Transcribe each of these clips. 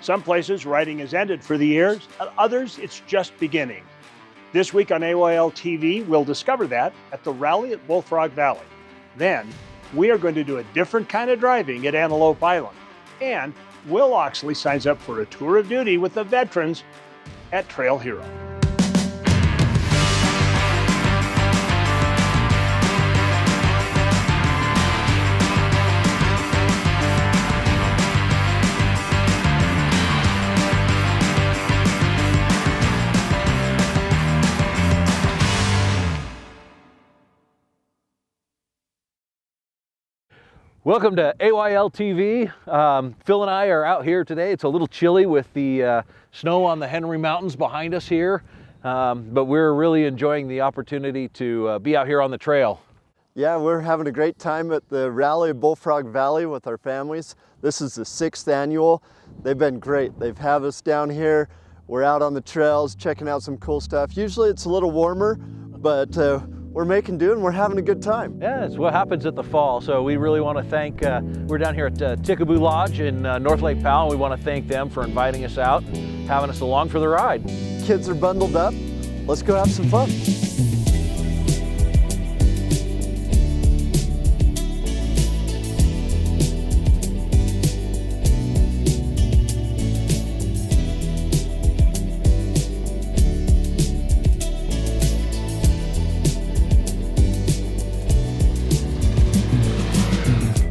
Some places riding has ended for the year, at others it's just beginning. This week on AYL TV, we'll discover that at the rally at Bullfrog Valley. Then, we are going to do a different kind of driving at Antelope Island. And Will Oxley signs up for a tour of duty with the veterans at Trail Hero. Welcome to AYL TV. Phil and I are out here today. It's a little chilly with the snow on the Henry Mountains behind us here, but we're really enjoying the opportunity to be out here on the trail. Yeah, we're having a great time at the rally at Bullfrog Valley with our families. This is the 6th annual. They've been great. They've had us down here. We're out on the trails checking out some cool stuff. Usually it's a little warmer, but we're making do and we're having a good time. Yeah, it's what happens at the fall. So we really want to thank, we're down here at Ticaboo Lodge in North Lake Powell. We want to thank them for inviting us out and having us along for the ride. Kids are bundled up. Let's go have some fun.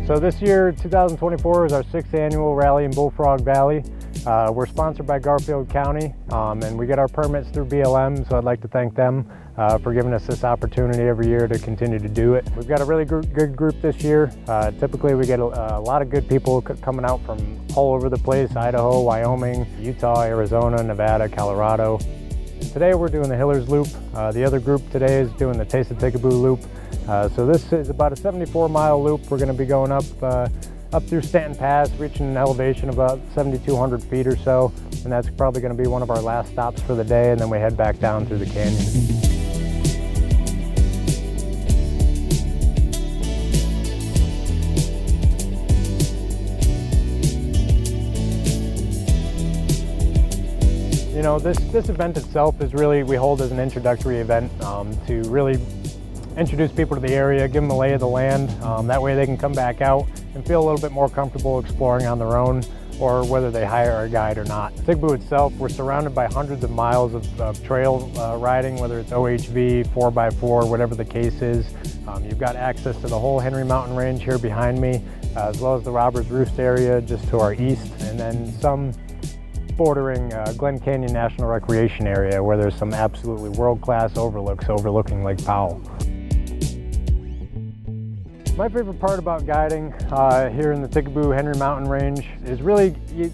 So this year, 2024, is our 6th annual rally in Bullfrog Valley. We're sponsored by Garfield County, and we get our permits through BLM, so I'd like to thank them for giving us this opportunity every year to continue to do it. We've got a really good group this year. Typically we get a lot of good people coming out from all over the place: Idaho, Wyoming, Utah, Arizona, Nevada, Colorado. Today we're doing the Hillers Loop. The other group today is doing the Taste of Ticaboo Loop. So this is about a 74-mile loop. We're going to be going up through Stanton Pass, reaching an elevation of about 7,200 feet or so, and that's probably going to be one of our last stops for the day, and then we head back down through the canyon. You know, this event itself is really, we hold as an introductory event to really introduce people to the area, give them a lay of the land. That way they can come back out and feel a little bit more comfortable exploring on their own, or whether they hire a guide or not. Ticaboo itself, we're surrounded by hundreds of miles of trail riding, whether it's OHV, 4x4, whatever the case is. You've got access to the whole Henry Mountain Range here behind me, as well as the Robbers Roost area just to our east, and then some bordering Glen Canyon National Recreation Area where there's some absolutely world-class overlooks overlooking Lake Powell. My favorite part about guiding here in the Ticaboo Henry Mountain Range is really you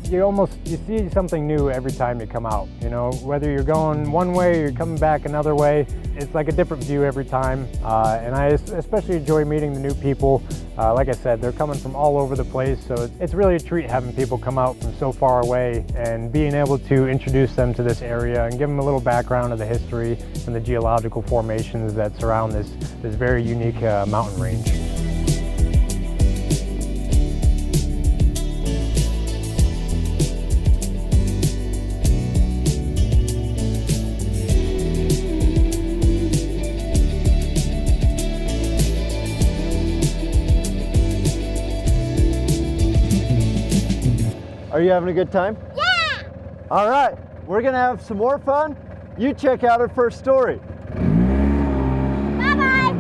see something new every time you come out. You know, whether you're going one way or you're coming back another way, it's like a different view every time. And I especially enjoy meeting the new people. Like I said, they're coming from all over the place, so it's really a treat having people come out from so far away and being able to introduce them to this area and give them a little background of the history and the geological formations that surround this very unique mountain range. Are you having a good time? Yeah! All right, we're gonna have some more fun. You check out our first story. Bye-bye!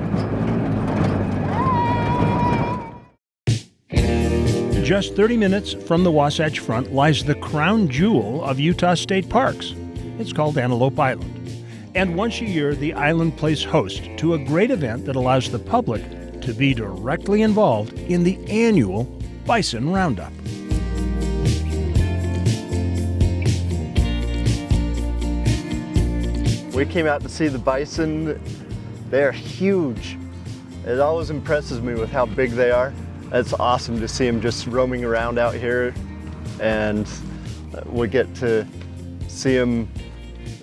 Just 30 minutes from the Wasatch Front lies the crown jewel of Utah State Parks. It's called Antelope Island. And once a year, the island plays host to a great event that allows the public to be directly involved in the annual Bison Roundup. We came out to see the bison. They're huge. It always impresses me with how big they are. It's awesome to see them just roaming around out here, and we get to see them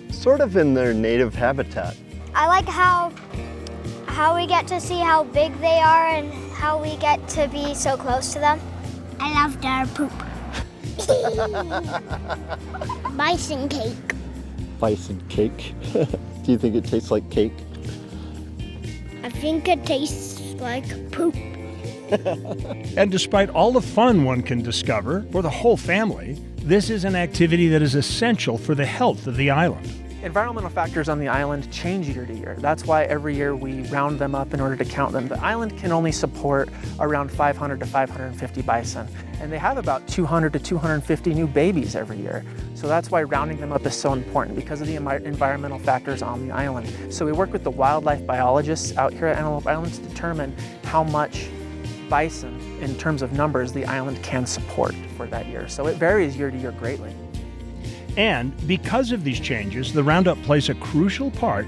sort of in their native habitat. I like how we get to see how big they are and how we get to be so close to them. I love their poop. Bison cake. Bison cake. Do you think it tastes like cake? I think it tastes like poop. And despite all the fun one can discover for the whole family, this is an activity that is essential for the health of the island. Environmental factors on the island change year to year. That's why every year we round them up in order to count them. The island can only support around 500 to 550 bison, and they have about 200 to 250 new babies every year. So that's why rounding them up is so important, because of the environmental factors on the island. So we work with the wildlife biologists out here at Antelope Island to determine how much bison, in terms of numbers, the island can support for that year. So it varies year to year greatly. And because of these changes, the Roundup plays a crucial part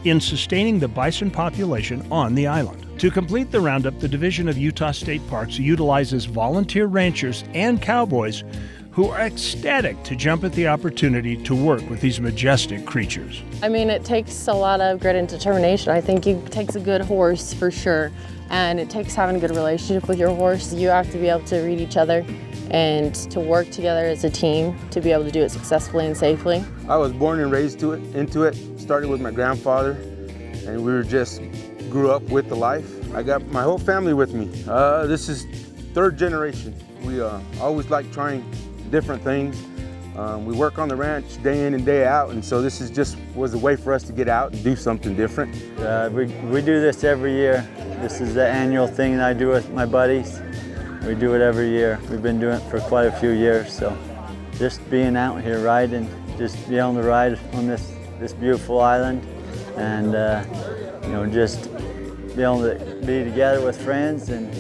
in sustaining the bison population on the island. To complete the Roundup, the Division of Utah State Parks utilizes volunteer ranchers and cowboys who are ecstatic to jump at the opportunity to work with these majestic creatures. I mean, it takes a lot of grit and determination. I think it takes a good horse for sure, and it takes having a good relationship with your horse. You have to be able to read each other and to work together as a team to be able to do it successfully and safely. I was born and raised into it, started with my grandfather, and we just grew up with the life. I got my whole family with me. This is third generation. We always like trying different things. We work on the ranch day in and day out, and so this was a way for us to get out and do something different. We do this every year. This is the annual thing that I do with my buddies. We do it every year. We've been doing it for quite a few years, so just being out here riding, just being able to ride on this beautiful island, and you know, just be able to be together with friends and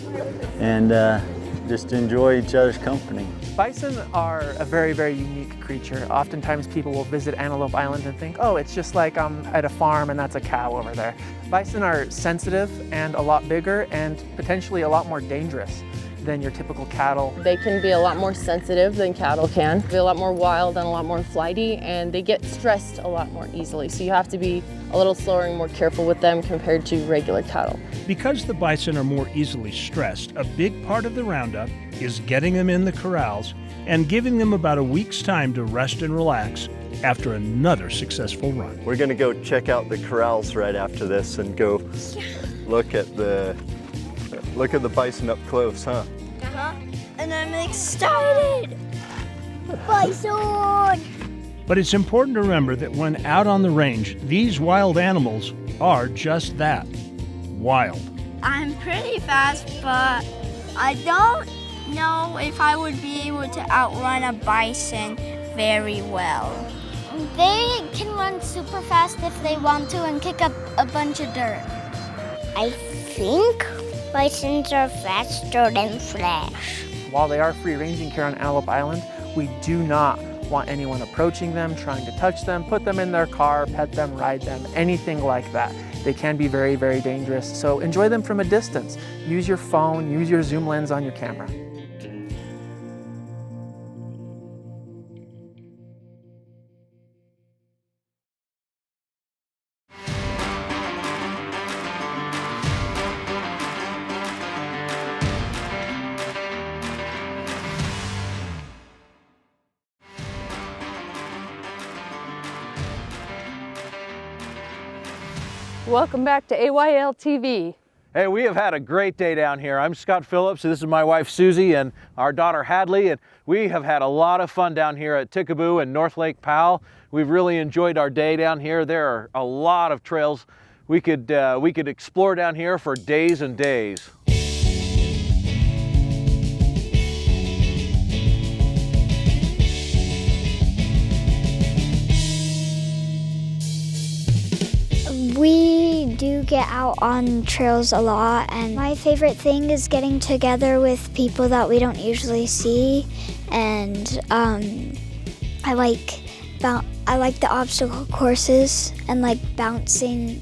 just enjoy each other's company. Bison are a very, very unique creature. Oftentimes people will visit Antelope Island and think, oh, it's just like I'm at a farm and that's a cow over there. Bison are sensitive and a lot bigger and potentially a lot more dangerous than your typical cattle. They can be a lot more sensitive than cattle can. They're a lot more wild and a lot more flighty, and they get stressed a lot more easily. So you have to be a little slower and more careful with them compared to regular cattle. Because the bison are more easily stressed, a big part of the Roundup is getting them in the corrals and giving them about a week's time to rest and relax after another successful run. We're gonna go check out the corrals right after this and go look at the bison up close, huh? And I'm excited. Bison! But it's important to remember that when out on the range, these wild animals are just that, wild. I'm pretty fast, but I don't know if I would be able to outrun a bison very well. They can run super fast if they want to and kick up a bunch of dirt. I think bisons are faster than Flash. While they are free-ranging here on Antelope Island, we do not want anyone approaching them, trying to touch them, put them in their car, pet them, ride them, anything like that. They can be very, very dangerous, so enjoy them from a distance. Use your phone, use your zoom lens on your camera. Welcome back to AYL TV. Hey, we have had a great day down here. I'm Scott Phillips, and this is my wife Susie and our daughter Hadley, and we have had a lot of fun down here at Ticaboo and North Lake Powell. We've really enjoyed our day down here. There are a lot of trails we could explore down here for days and days. We do get out on trails a lot, and my favorite thing is getting together with people that we don't usually see, and I like the obstacle courses and like bouncing.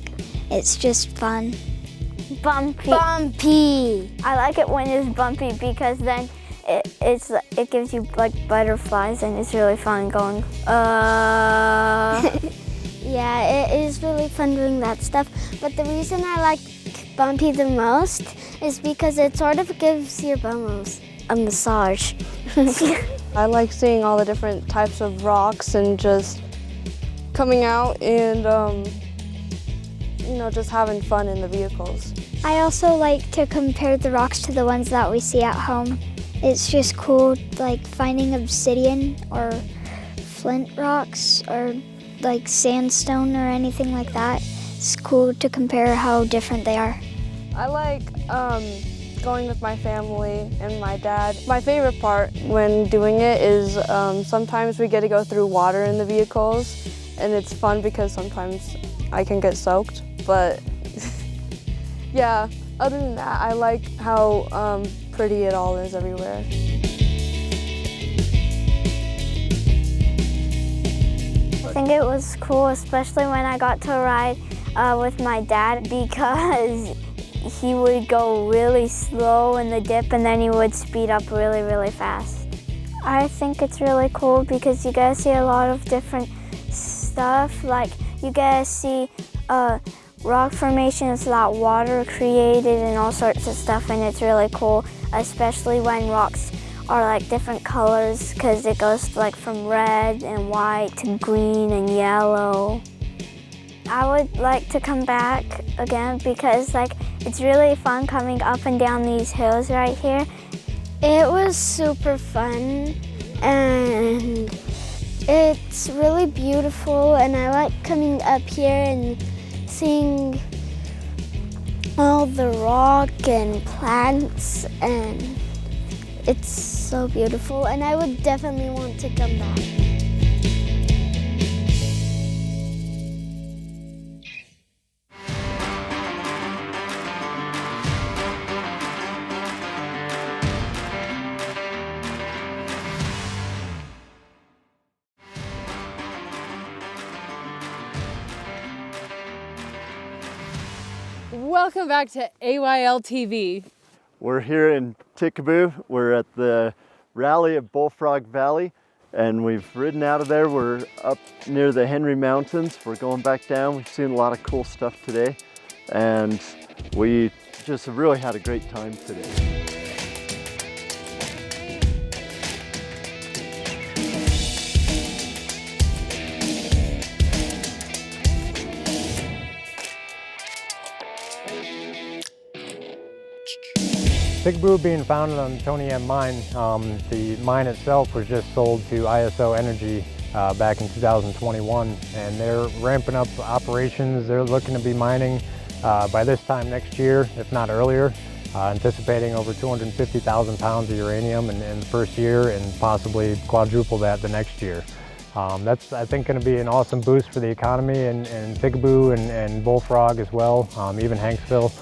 It's just fun. Bumpy. Bumpy. I like it when it's bumpy because then it gives you like butterflies and it's really fun going. Yeah, it is really fun doing that stuff. But the reason I like bumpy the most is because it sort of gives your bum a massage. I like seeing all the different types of rocks and just coming out and you know, just having fun in the vehicles. I also like to compare the rocks to the ones that we see at home. It's just cool, like finding obsidian or flint rocks or like sandstone or anything like that. It's cool to compare how different they are. I like going with my family and my dad. My favorite part when doing it is sometimes we get to go through water in the vehicles, and it's fun because sometimes I can get soaked, but yeah, other than that, I like how pretty it all is everywhere. I think it was cool, especially when I got to ride with my dad, because he would go really slow in the dip and then he would speed up really, really fast. I think it's really cool because you guys see a lot of different stuff. Like you guys see rock formations that water created and all sorts of stuff, and it's really cool, especially when rocks are like different colors, because it goes like from red and white to green and yellow. I would like to come back again because like it's really fun coming up and down these hills right here. It was super fun and it's really beautiful, and I like coming up here and seeing all the rock and plants, and it's so beautiful, and I would definitely want to come back. Welcome back to AYL TV. We're here in Ticaboo. We're at the rally at Bullfrog Valley, and we've ridden out of there. We're up near the Henry Mountains. We're going back down. We've seen a lot of cool stuff today, and we just really had a great time today. Ticaboo being founded on the Tony M mine, the mine itself was just sold to ISO Energy back in 2021, and they're ramping up operations. They're looking to be mining by this time next year, if not earlier, anticipating over 250,000 pounds of uranium in the first year and possibly quadruple that the next year. That's, I think, going to be an awesome boost for the economy in Ticaboo and Bullfrog as well, even Hanksville.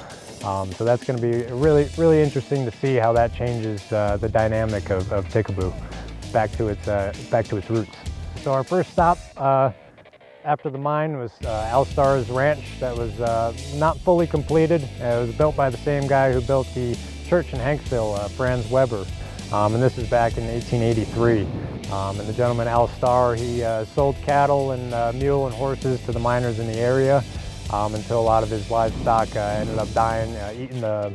So that's going to be really, really interesting to see how that changes the dynamic of Ticaboo back to its roots. So our first stop after the mine was Alstar's ranch that was not fully completed. It was built by the same guy who built the church in Hanksville, Franz Weber, and this is back in 1883. And the gentleman Alstar, he sold cattle and mule and horses to the miners in the area. Until a lot of his livestock ended up dying, eating the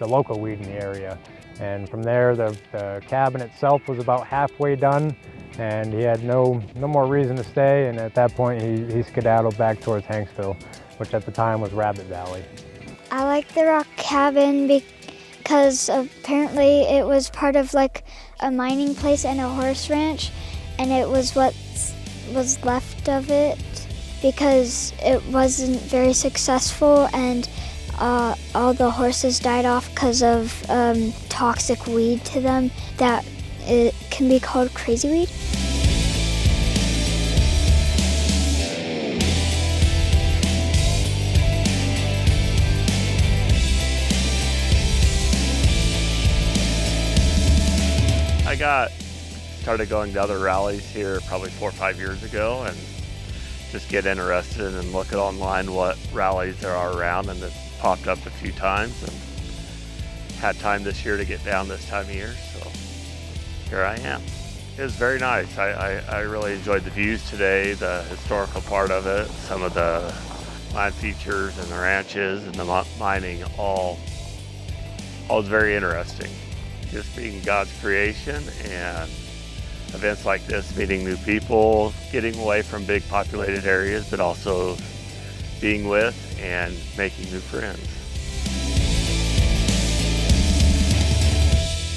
local weed in the area. And from there, the cabin itself was about halfway done, and he had no more reason to stay, and at that point he skedaddled back towards Hanksville, which at the time was Rabbit Valley. I like the rock cabin because apparently it was part of like a mining place and a horse ranch, and it was what was left of it, because it wasn't very successful, and all the horses died off because of toxic weed to them that it can be called crazy weed. I started going to other rallies here probably 4 or 5 years ago, and just get interested and look at online what rallies there are around, and it popped up a few times and had time this year to get down this time of year, so here I am. It was very nice. I really enjoyed the views today, the historical part of it, some of the land features and the ranches and the mining, all is very interesting. Just being God's creation and events like this, meeting new people, getting away from big populated areas, but also being with and making new friends.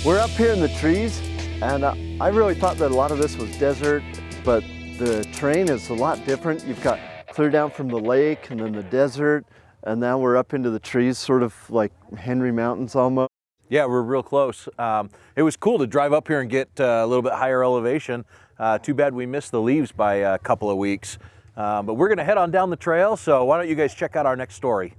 We're up here in the trees, and I really thought that a lot of this was desert, but the terrain is a lot different. You've got clear down from the lake and then the desert, and now we're up into the trees, sort of like Henry Mountains almost. Yeah, we're real close. It was cool to drive up here and get a little bit higher elevation. Too bad we missed the leaves by a couple of weeks. But we're gonna head on down the trail, so why don't you guys check out our next story.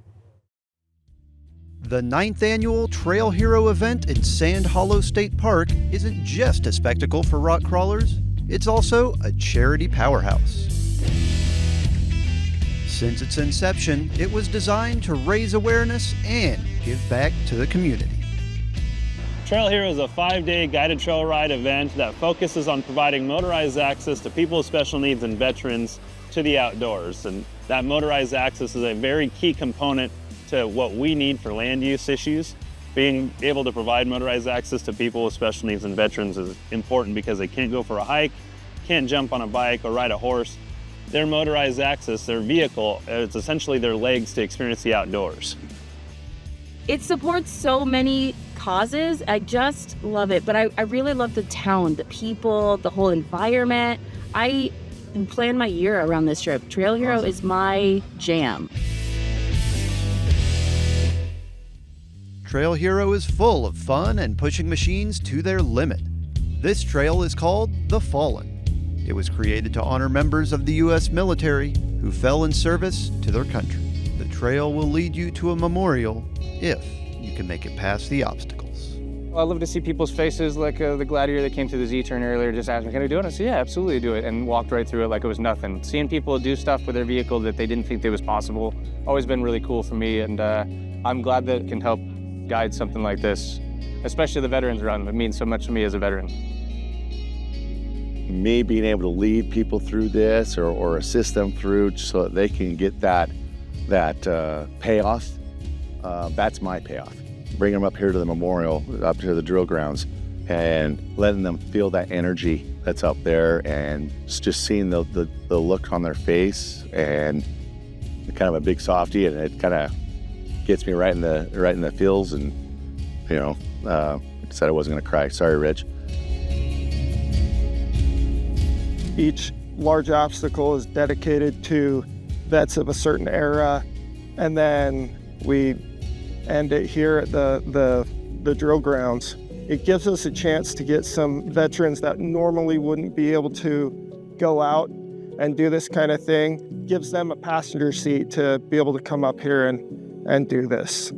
The 9th annual Trail Hero event in Sand Hollow State Park isn't just a spectacle for rock crawlers, it's also a charity powerhouse. Since its inception, it was designed to raise awareness and give back to the community. Trail Hero is a 5-day guided trail ride event that focuses on providing motorized access to people with special needs and veterans to the outdoors. And that motorized access is a very key component to what we need for land use issues. Being able to provide motorized access to people with special needs and veterans is important because they can't go for a hike, can't jump on a bike or ride a horse. Their motorized access, their vehicle, it's essentially their legs to experience the outdoors. It supports so many causes. I just love it. But I really love the town, the people, the whole environment. I plan my year around this trip. Trail Hero is my jam. Trail Hero is full of fun and pushing machines to their limit. This trail is called The Fallen. It was created to honor members of the U.S. military who fell in service to their country. The trail will lead you to a memorial if you can make it past the obstacles. I love to see people's faces, like the gladiator that came through the Z-turn earlier just asked me, can I do it? I said, yeah, absolutely do it, and walked right through it like it was nothing. Seeing people do stuff with their vehicle that they didn't think that was possible, always been really cool for me, and I'm glad that it can help guide something like this, especially the Veterans Run. It means so much to me as a veteran. Me being able to lead people through this or assist them through so that they can get that payoff, that's my payoff. Bring them up here to the memorial, up to the drill grounds, and letting them feel that energy that's up there, and just seeing the look on their face, and kind of a big softie, and it kind of gets me right in the feels, and I said I wasn't gonna cry. Sorry, Rich. Each large obstacle is dedicated to vets of a certain era, and then we end it here at the drill grounds. It gives us a chance to get some veterans that normally wouldn't be able to go out and do this kind of thing. Gives them a passenger seat to be able to come up here and do this.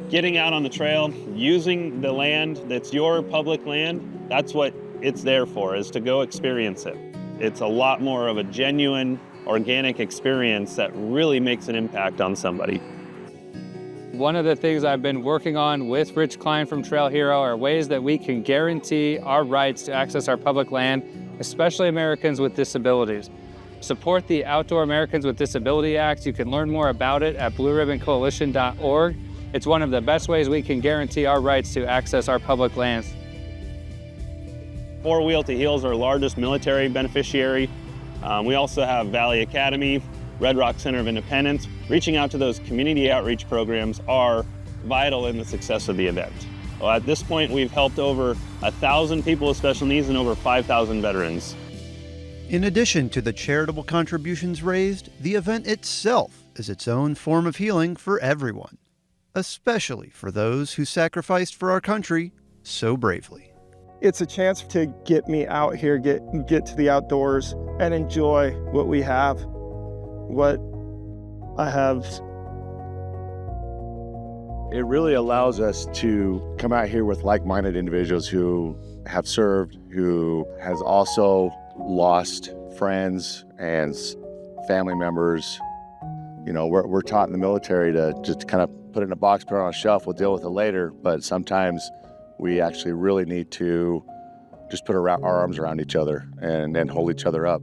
Getting out on the trail, using the land that's your public land, that's what it's there for, is to go experience it. It's a lot more of a genuine, organic experience that really makes an impact on somebody. One of the things I've been working on with Rich Klein from Trail Hero are ways that we can guarantee our rights to access our public land, especially Americans with disabilities. Support the Outdoor Americans with Disability Act. You can learn more about it at blueribboncoalition.org. It's one of the best ways we can guarantee our rights to access our public lands. Four Wheel to Heal is our largest military beneficiary. We also have Valley Academy, Red Rock Center of Independence. Reaching out to those community outreach programs are vital in the success of the event. Well, at this point, we've helped over 1,000 people with special needs and over 5,000 veterans. In addition to the charitable contributions raised, the event itself is its own form of healing for everyone, especially for those who sacrificed for our country so bravely. It's a chance to get me out here, get to the outdoors and enjoy what we have, what I have. It really allows us to come out here with like-minded individuals who have served, who has also lost friends and family members. We're taught in the military to just kind of put it in a box, put it on a shelf, we'll deal with it later, but sometimes we actually really need to just put our arms around each other and hold each other up.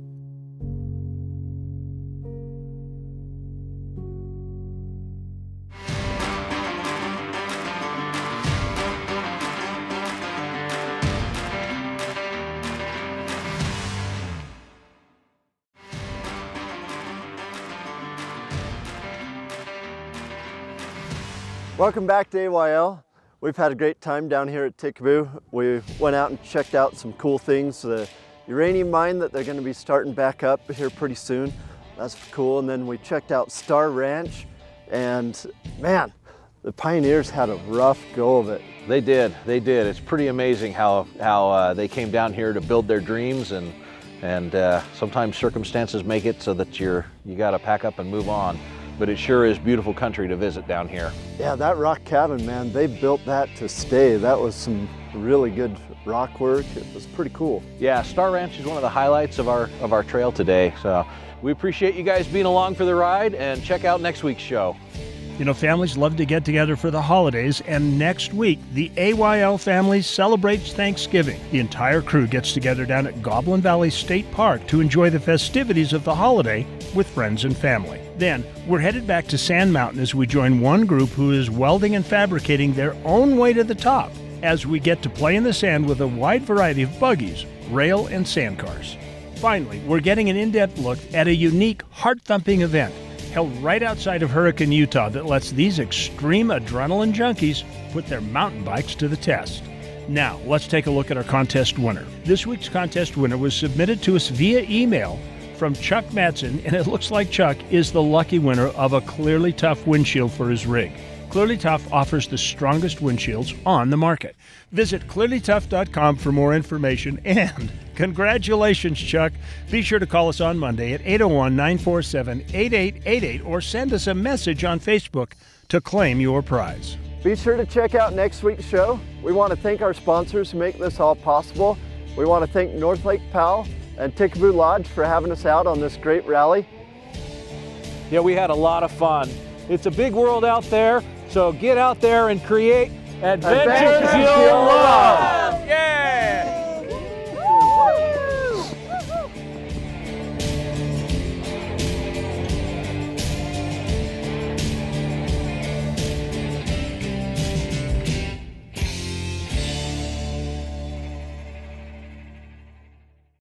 Welcome back to AYL. We've had a great time down here at Ticaboo. We went out and checked out some cool things. The uranium mine that they're going to be starting back up here pretty soon. That's cool. And then we checked out Star Ranch, and man, the pioneers had a rough go of it. They did. It's pretty amazing how they came down here to build their dreams, and sometimes circumstances make it so that you got to pack up and move on. But it sure is beautiful country to visit down here. Yeah, that rock cabin, man, they built that to stay. That was some really good rock work. It was pretty cool. Yeah, Star Ranch is one of the highlights of our trail today. So we appreciate you guys being along for the ride, and check out next week's show. You know, families love to get together for the holidays, and next week, the AYL family celebrates Thanksgiving. The entire crew gets together down at Goblin Valley State Park to enjoy the festivities of the holiday with friends and family. Then, we're headed back to Sand Mountain as we join one group who is welding and fabricating their own way to the top, as we get to play in the sand with a wide variety of buggies, rail, and sand cars. Finally, we're getting an in-depth look at a unique, heart-thumping event held right outside of Hurricane, Utah, that lets these extreme adrenaline junkies put their mountain bikes to the test. Now, let's take a look at our contest winner. This week's contest winner was submitted to us via email from Chuck Madsen, and it looks like Chuck is the lucky winner of a Clearly Tough windshield for his rig. Clearly Tough offers the strongest windshields on the market. Visit clearlytough.com for more information, and congratulations, Chuck. Be sure to call us on Monday at 801-947-8888 or send us a message on Facebook to claim your prize. Be sure to check out next week's show. We want to thank our sponsors who make this all possible. We want to thank North Lake Powell and Ticaboo Lodge for having us out on this great rally. Yeah, we had a lot of fun. It's a big world out there, so get out there and create adventures you'll love.